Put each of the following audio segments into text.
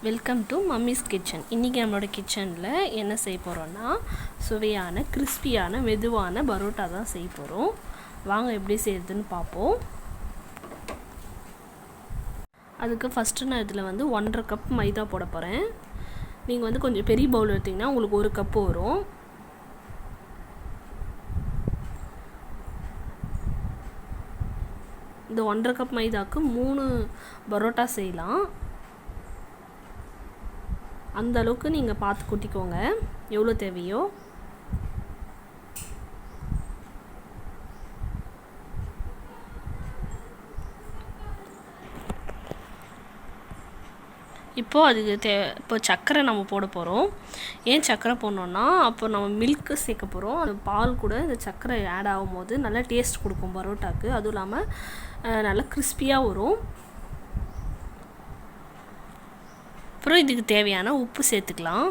Welcome to mummy's kitchen. இன்றைக்கி நம்மளோட கிச்சனில் என்ன செய்ய போகிறோன்னா சுவையான கிறிஸ்பியான மெதுவான பரோட்டா தான் செய்ய போகிறோம். வாங்க எப்படி செய்கிறதுன்னு பார்ப்போம். அதுக்கு ஃபஸ்ட்டு நான் இதில் 1.5 கப் மைதா போட போகிறேன். நீங்கள் கொஞ்சம் பெரிய பவுல் எடுத்திங்கன்னா உங்களுக்கு 1 கப்பு வரும். இந்த 1.5 கப் மைதாவுக்கு 3 பரோட்டா செய்யலாம். அந்த அளவுக்கு நீங்கள் பார்த்து கூட்டிக்கோங்க எவ்வளோ தேவையோ. இப்போது அதுக்கு இப்போ சர்க்கரை நம்ம போட போகிறோம். ஏன் சர்க்கரை போடணுன்னா அப்போ நம்ம மில்க்கு சேர்க்க போகிறோம். அது பால் கூட இந்த சர்க்கரை ஆட் ஆகும்போது நல்லா டேஸ்ட் கொடுக்கும் பரோட்டாக்கு. அதுவும் இல்லாமல் நல்லா கிறிஸ்பியாக வரும். அப்புறம் இதுக்கு தேவையான உப்பு சேர்த்துக்கலாம்.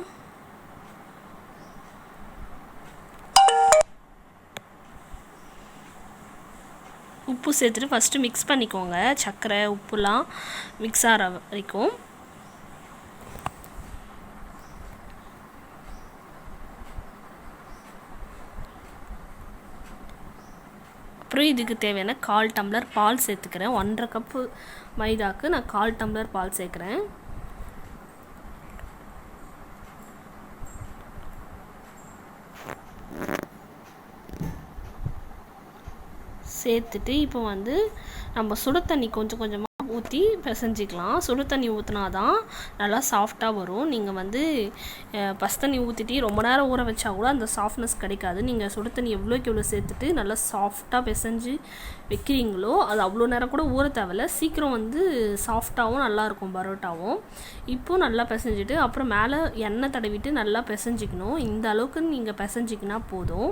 உப்பு சேர்த்துட்டு ஃபஸ்ட்டு மிக்ஸ் பண்ணிக்கோங்க. சர்க்கரை உப்புலாம் மிக்ஸ் ஆகிற வரைக்கும். அப்புறம் இதுக்கு தேவையான 1/4 டம்ளர் பால் சேர்த்துக்கிறேன். 1.5 கப்பு மைதாக்கு நான் 1/4 டம்ளர் பால் சேர்க்குறேன். சேர்த்துட்டு இப்போ நம்ம சுடு தண்ணி கொஞ்சம் கொஞ்சமாக ஊற்றி பிசைஞ்சிக்கலாம். சுடு தண்ணி ஊற்றினா தான் நல்லா சாஃப்டாக வரும். நீங்கள் பசு தண்ணி ஊற்றிட்டு ரொம்ப நேரம் ஊற வச்சா கூட அந்த சாஃப்ட்னஸ் கிடைக்காது. நீங்கள் சுடு தண்ணி எவ்வளோக்கு எவ்வளோ சேர்த்துட்டு நல்லா சாஃப்டாக பிசைஞ்சு வைக்கிறீங்களோ அது அவ்வளோ நேரம் கூட ஊற தேவையில்ல. சீக்கிரம் சாஃப்டாகவும் நல்லாயிருக்கும் பரோட்டாவும். இப்போது நல்லா பிசைஞ்சிட்டு அப்புறம் மேலே எண்ணெய் தடவிட்டு நல்லா பிசைஞ்சிக்கணும். இந்த அளவுக்கு நீங்கள் பிசைஞ்சிக்கினா போதும்.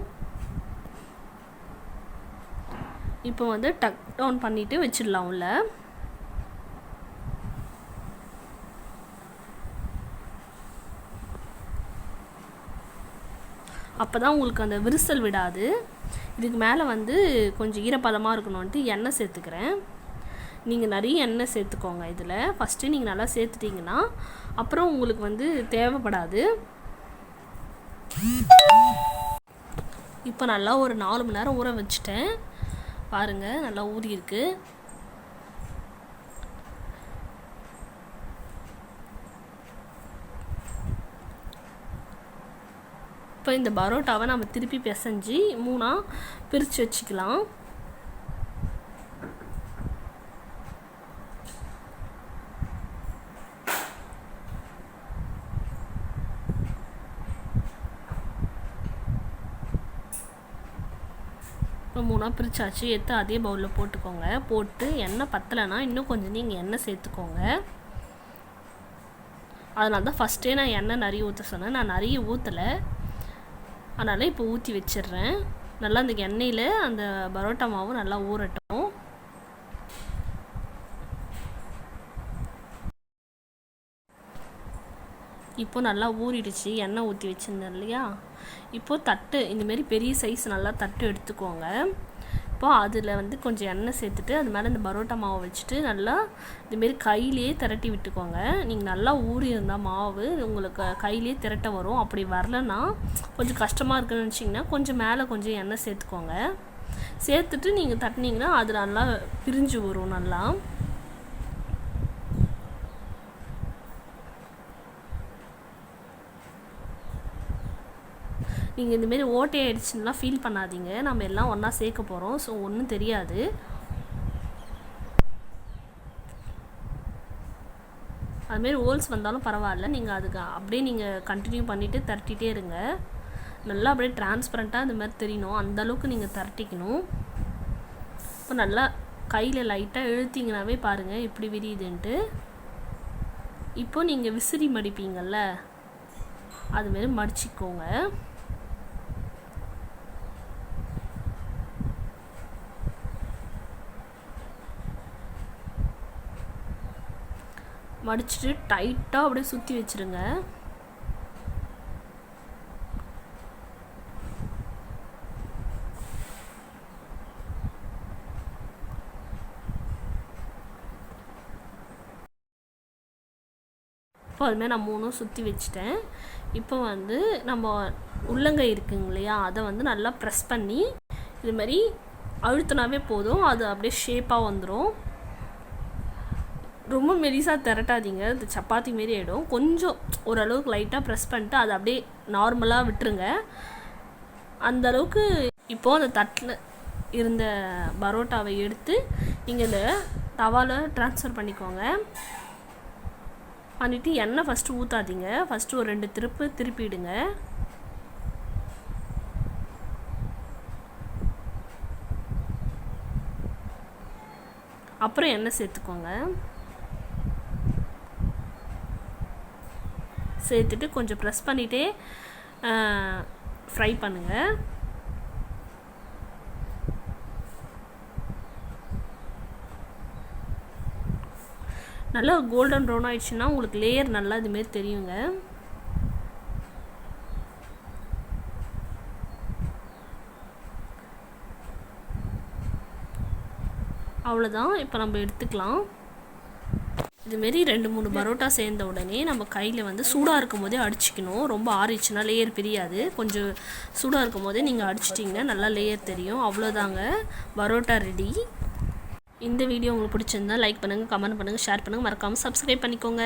இப்போ டக் டவுன் பண்ணிவிட்டு வச்சிடலாம் உள்ள. அப்போ தான் உங்களுக்கு அந்த விரிசல் விடாது. இதுக்கு மேலே கொஞ்சம் ஈரப்பதமாக இருக்கணும்ன்ட்டு எண்ணெய் சேர்த்துக்கிறேன். நீங்கள் நிறைய எண்ணெய் சேர்த்துக்கோங்க. இதில் ஃபஸ்ட்டு நீங்கள் நல்லா சேர்த்துட்டிங்கன்னா அப்புறம் உங்களுக்கு தேவைப்படாது. இப்போ நல்லா ஒரு 4 மணி நேரம் ஊற வச்சுட்டேன். பாருங்கள் நல்லா ஊறி இருக்கு. இப்போ இந்த பரோட்டாவை நம்ம திருப்பி பிசைஞ்சு 3ஆ பிரித்து வச்சுக்கலாம். இப்போ 3ஆ பிரித்தாச்சு. எடுத்து அதே பவுலில் போட்டுக்கோங்க. போட்டு எண்ணெய் பத்தலைன்னா இன்னும் கொஞ்சம் நீங்கள் எண்ணெய் சேர்த்துக்கோங்க. அதனால தான் ஃபஸ்ட்டே நான் எண்ணெய் நிறைய ஊற்ற சொன்னேன். நான் நிறைய ஊற்றலை, அதனால் இப்போ ஊற்றி வச்சிடுறேன். நல்லா அந்த எண்ணெயில் அந்த பரோட்டா மாவு நல்லா ஊறட்டும். இப்போது நல்லா ஊறிடுச்சு. எண்ணெய் ஊற்றி வச்சுருந்தேன் இல்லையா. இப்போது தட்டு இந்தமாரி பெரிய சைஸ் நல்லா தட்டு எடுத்துக்கோங்க. இப்போது அதில் கொஞ்சம் எண்ணெய் சேர்த்துட்டு அது மேலே இந்த பரோட்டா மாவை வச்சுட்டு நல்லா இதுமாரி கையிலேயே திரட்டி விட்டுக்கோங்க. நீங்கள் நல்லா ஊறி இருந்தால் மாவு உங்களுக்கு கையிலே திரட்ட வரும். அப்படி வரலன்னா கொஞ்சம் கஷ்டமாக இருக்குன்னு நினச்சிங்கன்னா கொஞ்சம் மேலே கொஞ்சம் எண்ணெய் சேர்த்துக்கோங்க. சேர்த்துட்டு நீங்கள் தட்டினீங்கன்னா அது நல்லா பிரிஞ்சு வரும். நல்லா நீங்கள் இந்தமாரி ஓட்டை ஆகிடுச்சுன்னா ஃபீல் பண்ணாதீங்க. நம்ம எல்லாம் ஒன்றா சேர்க்க போகிறோம். ஸோ ஒன்றும் தெரியாது. அதுமாரி ஹோல்ஸ் வந்தாலும் பரவாயில்ல. நீங்கள் அதுக்கு அப்படியே நீங்கள் கண்டினியூ பண்ணிவிட்டு திரட்டிகிட்டே இருங்க. நல்லா அப்படியே டிரான்ஸ்பரண்ட்டாக இந்த மாதிரி தெரியணும். அந்தளவுக்கு நீங்கள் திரட்டிக்கணும். இப்போ நல்லா கையில் லைட்டாக இழுத்திங்கனாவே பாருங்கள் எப்படி விரியுதுன்ட்டு. இப்போது நீங்கள் விசிறி மடிப்பீங்கள்ல அதுமாரி மடிச்சிக்கோங்க. மடிச்சுட்டு டைட்டாக அப்படியே சுற்றி வச்சுருங்க. இப்போ அதுமாதிரி நான் 3 சுற்றி வச்சுட்டேன். இப்போ வந்து நம்ம உள்ளங்கை இருக்குங்க இல்லையா, அதை வந்து நல்லா ப்ரெஸ் பண்ணி இதுமாதிரி அழுத்தினாவே போதும், அது அப்படியே ஷேப்பாக வந்துடும். ரொம்ப மெலிசாக திரட்டாதீங்க, அது சப்பாத்தி மாரி ஆகிடும். கொஞ்சம் ஓரளவுக்கு லைட்டாக ப்ரெஸ் பண்ணிட்டு அதை அப்படியே நார்மலாக விட்டுருங்க. அந்தளவுக்கு. இப்போது அந்த தட்டில் இருந்த பரோட்டாவை எடுத்து நீங்கள் இந்த தவாவில் ட்ரான்ஸ்ஃபர் பண்ணிக்கோங்க. பண்ணிவிட்டு எண்ணெய் ஃபஸ்ட்டு ஊற்றாதீங்க, ஃபஸ்ட்டு ஒரு 2 திருப்பு திருப்பிடுங்க. அப்புறம் எண்ணெய் சேர்த்துக்கோங்க. சேர்த்துட்டு கொஞ்சம் ப்ரெஸ் பண்ணிகிட்டே ஃப்ரை பண்ணுங்கள். நல்லா கோல்டன் ப்ரௌன் ஆயிடுச்சுன்னா உங்களுக்கு லேயர் நல்லா இதுமாரி தெரியுங்க. அவ்வளோதான், இப்போ நம்ம எடுத்துக்கலாம். இதுமாரி 2-3 பரோட்டா சேர்ந்த உடனே நம்ம கையில் வந்து சூடாக இருக்கும் போதே அடிச்சிக்கணும். ரொம்ப ஆறிச்சுன்னா லேயர் பிரியாது. கொஞ்சம் சூடாக இருக்கும் போதே நீங்கள் அடிச்சிட்டிங்கன்னா நல்லா லேயர் தெரியும். அவ்வளோதாங்க, பரோட்டா ரெடி. இந்த வீடியோ உங்களுக்கு பிடிச்சிருந்தா லைக் பண்ணுங்கள், கமெண்ட் பண்ணுங்கள், ஷேர் பண்ணுங்கள், மறக்காமல் சப்ஸ்கிரைப் பண்ணிக்கோங்க.